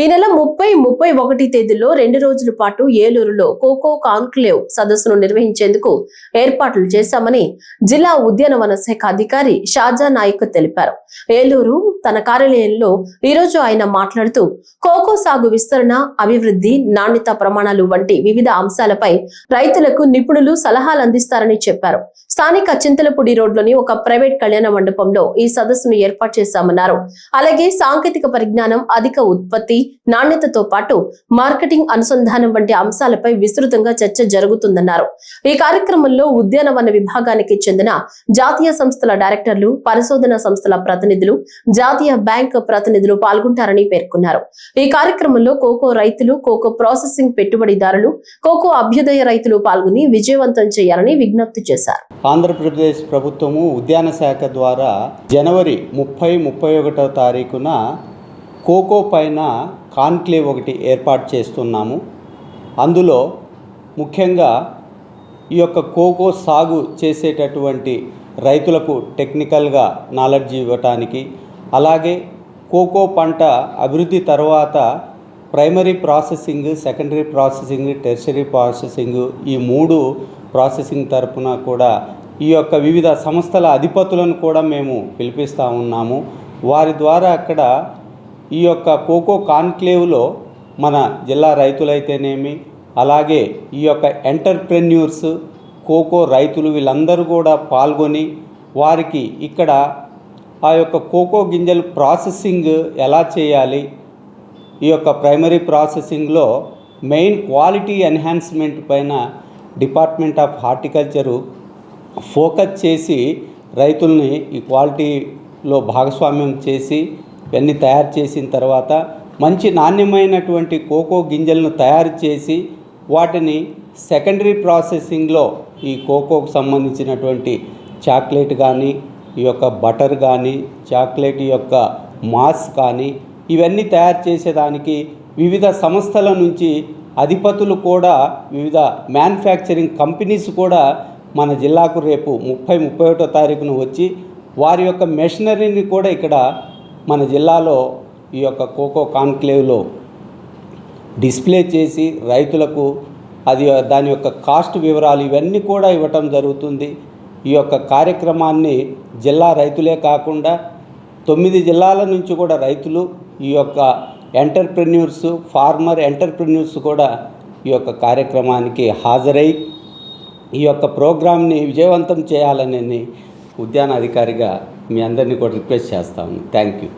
ఈ నెల 30-31 తేదీల్లో 2 రోజుల పాటు ఏలూరులో కోకో కాన్క్లేవ్ సదస్సును నిర్వహించేందుకు ఏర్పాట్లు చేశామని జిల్లా ఉద్యానవన శాఖ అధికారి షాజా నాయక్ తెలిపారు. ఏలూరు తన కార్యాలయంలో ఈ రోజు ఆయన మాట్లాడుతూ కోకో సాగు విస్తరణ, అభివృద్ధి, నాణ్యత ప్రమాణాలు వంటి వివిధ అంశాలపై రైతులకు నిపుణులు సలహాలు అందిస్తారని చెప్పారు. స్థానిక చింతలపూడి రోడ్లోని ఒక ప్రైవేట్ కళ్యాణ మండపంలో ఈ సదస్సును ఏర్పాటు చేశామన్నారు. అలాగే సాంకేతిక పరిజ్ఞానం, అధిక ఉత్పత్తి, నాణ్యతతో పాటు మార్కెటింగ్, అనుసంధానం వంటి అంశాలపై విస్తృతంగా చర్చ జరుగుతుందన్నారు. ఈ కార్యక్రమంలో ఉద్యానవన విభాగానికి చెందిన జాతీయ సంస్థల డైరెక్టర్లు, పరిశోధన సంస్థల ప్రతినిధులు, జాతీయ బ్యాంక్ ప్రతినిధులు పాల్గొంటారని పేర్కొన్నారు. ఈ కార్యక్రమంలో కోకో రైతులు, కోకో ప్రాసెసింగ్ పెట్టుబడిదారులు, కోకో అభ్యుదయ రైతులు పాల్గొని విజయవంతం చేయాలని విజ్ఞప్తి చేశారు. ఆంధ్రప్రదేశ్ ప్రభుత్వము ఉద్యాన శాఖ ద్వారా జనవరి 30-31 తారీఖున కోకో పైన కాన్క్లేవ్ ఒకటి ఏర్పాటు చేస్తున్నాము. అందులో ముఖ్యంగా ఈ యొక్క కోకో సాగు చేసేటటువంటి రైతులకు టెక్నికల్గా నాలెడ్జ్ ఇవ్వటానికి, అలాగే కోకో పంట అభివృద్ధి తర్వాత primary processing, secondary processing, tertiary processing, ఈ 3 ప్రాసెసింగ్ తరపున కూడా ఈ యొక్క వివిధ సంస్థల అధిపతులను కూడా మేము పిలిపిస్తూ ఉన్నాము. వారి ద్వారా అక్కడ ఈ యొక్క కోకో కాన్క్లేవ్లో మన జిల్లా రైతులైతేనేమి, అలాగే ఈ యొక్క ఎంటర్ప్రెన్యూర్స్, కోకో రైతులు వీళ్ళందరూ కూడా పాల్గొని వారికి ఇక్కడ ఆ యొక్క కోకో గింజలు ప్రాసెసింగ్ ఎలా చేయాలి, ఈ యొక్క ప్రైమరీ ప్రాసెసింగ్లో మెయిన్ క్వాలిటీ ఎన్హాన్స్మెంట్ పైన డిపార్ట్మెంట్ ఆఫ్ హార్టికల్చరు ఫోకస్ చేసి రైతుల్ని ఈ క్వాలిటీలో భాగస్వామ్యం చేసి ఇవన్నీ తయారు చేసిన తర్వాత మంచి నాణ్యమైనటువంటి కోకో గింజలను తయారు చేసి వాటిని సెకండరీ ప్రాసెసింగ్లో ఈ కోకోకు సంబంధించినటువంటి చాక్లెట్ కానీ, ఈ యొక్క బటర్ కానీ, చాక్లెట్ యొక్క మాస్ కానీ, ఇవన్నీ తయారు చేసేదానికి వివిధ సంస్థల నుంచి అధిపతులు కూడా, వివిధ మ్యానుఫ్యాక్చరింగ్ కంపెనీస్ కూడా మన జిల్లాకు రేపు 30-31 తారీఖున వచ్చి వారి యొక్క మెషినరీని కూడా ఇక్కడ మన జిల్లాలో ఈ యొక్క కోకో కాన్క్లేవ్లో డిస్ప్లే చేసి రైతులకు దాని యొక్క కాస్ట్ వివరాలు ఇవన్నీ కూడా ఇవ్వటం జరుగుతుంది. ఈ యొక్క కార్యక్రమాన్ని జిల్లా రైతులే కాకుండా 9 జిల్లాల నుంచి కూడా రైతులు, ఈ యొక్క ఎంటర్ప్రెన్యూర్స్, ఫార్మర్ ఎంటర్ప్రెన్యూర్స్ కూడా ఈ యొక్క కార్యక్రమానికి హాజరై ఈ యొక్క ప్రోగ్రామ్ని విజయవంతం చేయాలని ఉద్యాన అధికారిగా మీ అందరినీ కూడా రిక్వెస్ట్ చేస్తాను. Thank you.